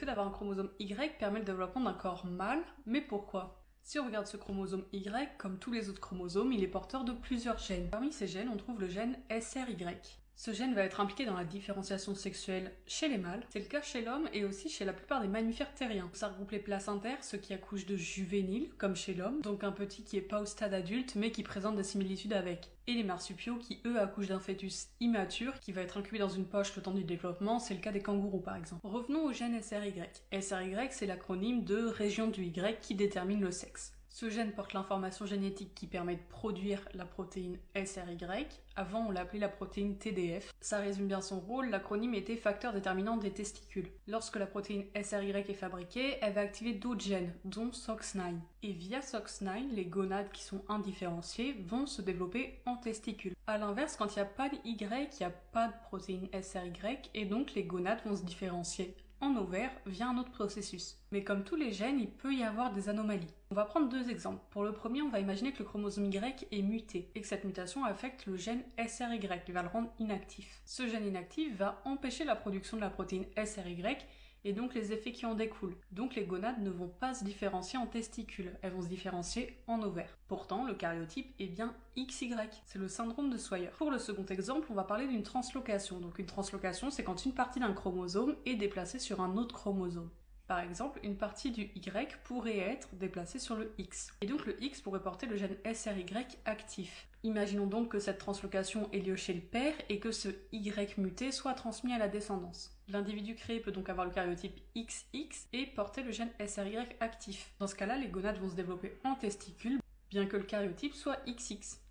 d'avoir un chromosome Y permet le développement d'un corps mâle, mais pourquoi? Si on regarde ce chromosome Y, comme tous les autres chromosomes, il est porteur de plusieurs gènes. Parmi ces gènes, on trouve le gène SRY. Ce gène va être impliqué dans la différenciation sexuelle chez les mâles. C'est le cas chez l'homme et aussi chez la plupart des mammifères terriens. Ça regroupe les placentaires, ceux qui accouchent de juvéniles, comme chez l'homme, donc un petit qui est pas au stade adulte mais qui présente des similitudes avec. Et les marsupiaux qui, eux, accouchent d'un fœtus immature qui va être incubé dans une poche le temps du développement, c'est le cas des kangourous par exemple. Revenons au gène SRY. SRY, c'est l'acronyme de région du Y qui détermine le sexe. Ce gène porte l'information génétique qui permet de produire la protéine SRY. Avant, on l'appelait la protéine TDF. Ça résume bien son rôle, l'acronyme était facteur déterminant des testicules. Lorsque la protéine SRY est fabriquée, elle va activer d'autres gènes, dont SOX9. Et via SOX9, les gonades qui sont indifférenciées vont se développer en testicules. A l'inverse, quand il n'y a pas de Y, il n'y a pas de protéine SRY, et donc les gonades vont se différencier en ovaire via un autre processus. Mais comme tous les gènes, il peut y avoir des anomalies. On va prendre deux exemples. Pour le premier, on va imaginer que le chromosome Y est muté et que cette mutation affecte le gène SRY et va le rendre inactif. Ce gène inactif va empêcher la production de la protéine SRY et donc les effets qui en découlent. Donc les gonades ne vont pas se différencier en testicules, elles vont se différencier en ovaires. Pourtant, le karyotype est bien XY, c'est le syndrome de Swyer. Pour le second exemple, on va parler d'une translocation. Donc une translocation, c'est quand une partie d'un chromosome est déplacée sur un autre chromosome. Par exemple, une partie du Y pourrait être déplacée sur le X. Et donc le X pourrait porter le gène SRY actif. Imaginons donc que cette translocation ait lieu chez le père et que ce Y muté soit transmis à la descendance. L'individu créé peut donc avoir le karyotype XX et porter le gène SRY actif. Dans ce cas-là, les gonades vont se développer en testicules, bien que le karyotype soit XX.